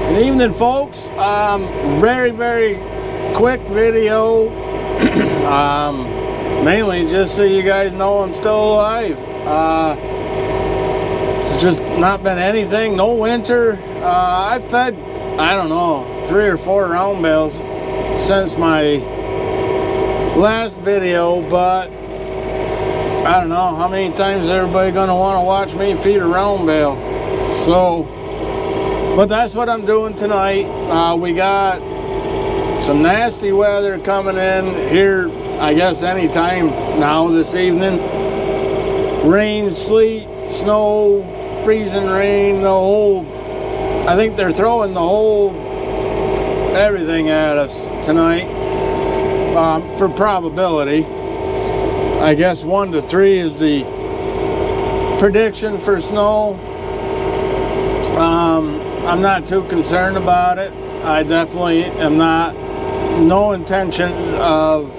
Good evening, folks. Very quick video. Mainly just so you guys know I'm still alive. It's just not been anything, no winter. I've fed, I don't know, 3 or 4 round bales since my last video, but I don't know how many times is everybody gonna want to watch me feed a round bale. So, but that's what I'm doing tonight. We got some nasty weather coming in here, I guess anytime now this evening. Rain, sleet, snow, freezing rain, the whole, I think they're throwing the whole everything at us tonight. For probability, I guess 1 to 3 is the prediction for snow. I'm not too concerned about it. I definitely am not, no intention of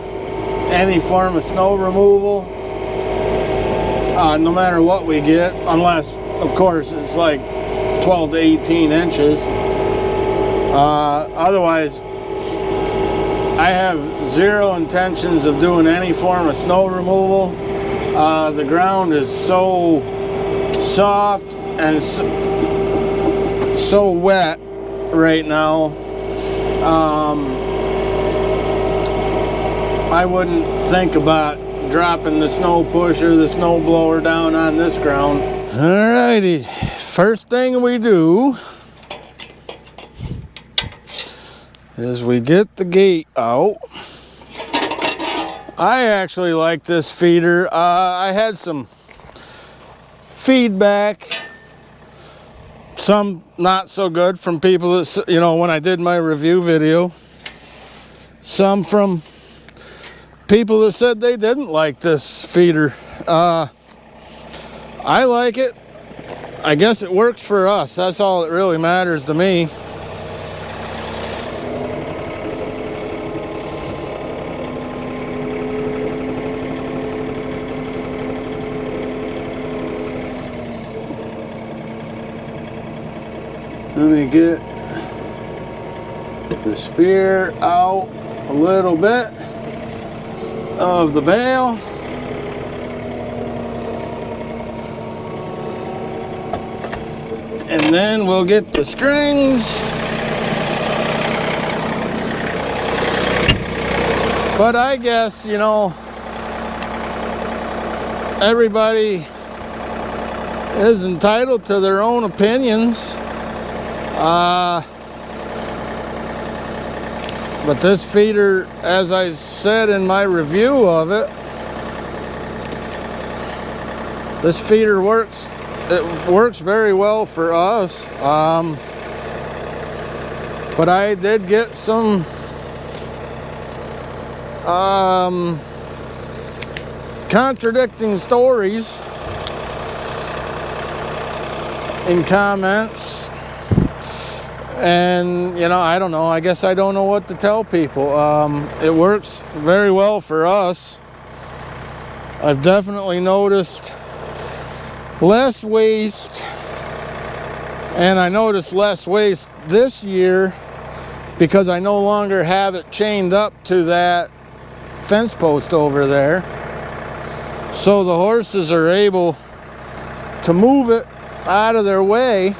any form of snow removal, no matter what we get, unless, of course, it's like 12 to 18 inches. Otherwise, I have zero intentions of doing any form of snow removal. The ground is so soft and so wet right now. I wouldn't think about dropping the snow pusher, the snow blower down on this ground. Alrighty, first thing we do is we get the gate out. I actually like this feeder. I had some feedback, some not so good from people that, you know, when I did my review video, some from people that said they didn't like this feeder. I like it. I guess it works for us. That's all that really matters to me. Let me get the spear out a little bit of the bale. And then we'll get the strings. But I guess, you know, everybody is entitled to their own opinions. But this feeder, as I said in my review of it, this feeder works. It works very well for us. But I did get some contradicting stories in comments. And, you know, I don't know. I guess I don't know what to tell people. It works very well for us. I've definitely noticed less waste. And I noticed less waste this year because I no longer have it chained up to that fence post over there. So the horses are able to move it out of their way.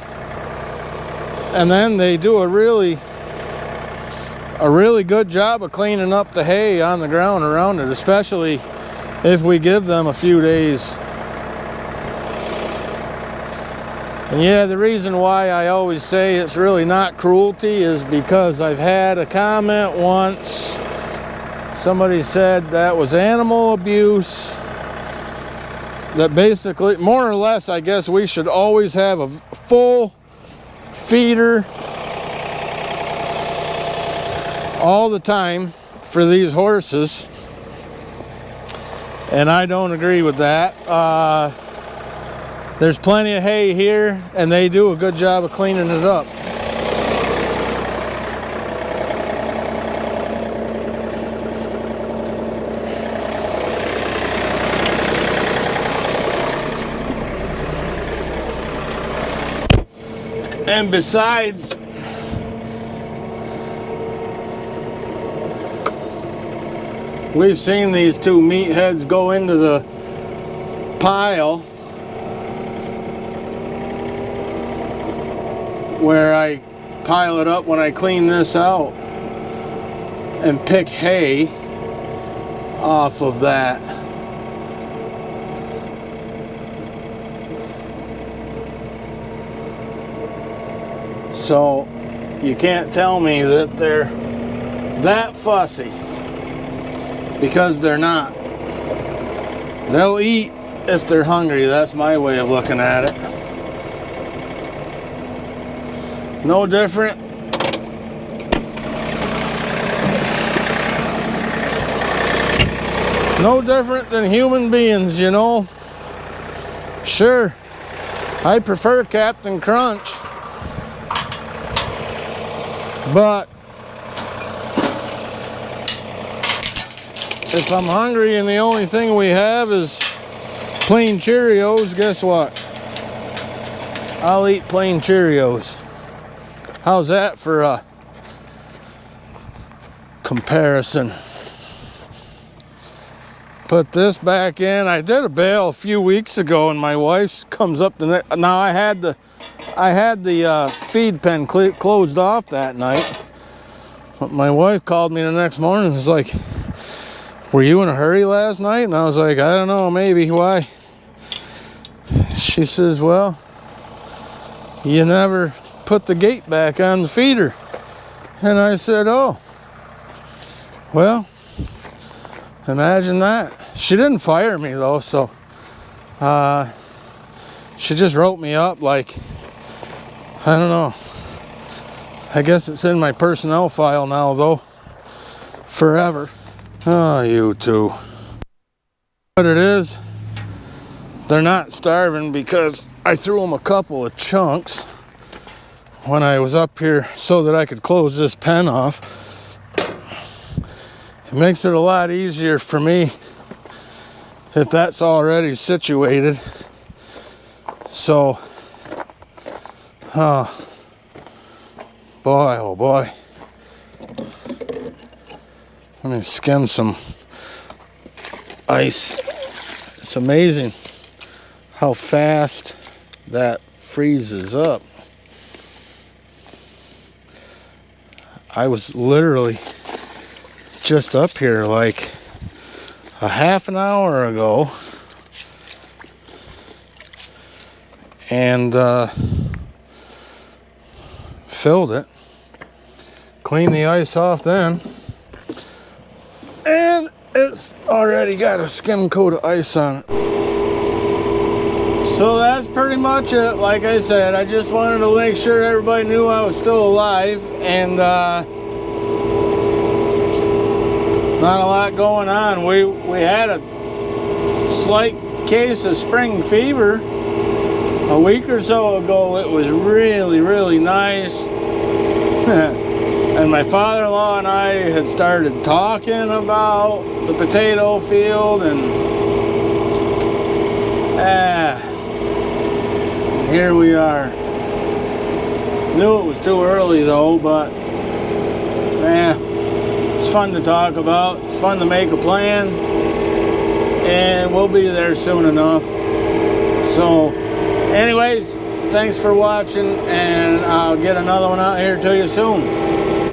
And then they do a really good job of cleaning up the hay on the ground around it, especially if we give them a few days. And yeah, the reason why I always say it's really not cruelty is because I've had a comment once. Somebody said that was animal abuse. That basically, more or less, I guess we should always have a full feeder all the time for these horses, and I don't agree with that. There's plenty of hay here and they do a good job of cleaning it up. And besides we've seen these two meatheads go into the pile where I pile it up when I clean this out and pick hay off of that. So you can't tell me that they're that fussy, because they're not. They'll eat if they're hungry. That's my way of looking at it. No different. No different than human beings, you know. Sure, I prefer Captain Crunch, but if I'm hungry and the only thing we have is plain Cheerios, guess what? I'll eat plain Cheerios. How's that for a comparison? Put this back in. I did a bale a few weeks ago, and my wife comes up the next. Now I had the feed pen closed off that night, but my wife called me the next morning and was like, "Were you in a hurry last night?" And I was like, "I don't know, maybe. Why?" She says, "Well, you never put the gate back on the feeder." And I said, "Oh, well, imagine that." She didn't fire me though, so she just wrote me up like, I don't know. I guess it's in my personnel file now though, forever. Oh, you two. What it is, they're not starving because I threw them a couple of chunks when I was up here so that I could close this pen off. It makes it a lot easier for me if that's already situated. So, oh boy, oh boy. Let me skim some ice. It's amazing how fast that freezes up. I was literally just up here like a half an hour ago, and filled it, cleaned the ice off then, and it's already got a skim coat of ice on it. So that's pretty much it. Like I said, I just wanted to make sure everybody knew I was still alive, and not a lot going on. We had a slight case of spring fever a week or so ago. It was really nice. And my father-in-law and I had started talking about the potato field, and here we are. Knew it was too early though, but it's fun to talk about. It's fun to make a plan, and we'll be there soon enough. So anyways, thanks for watching, and I'll get another one out here to you soon.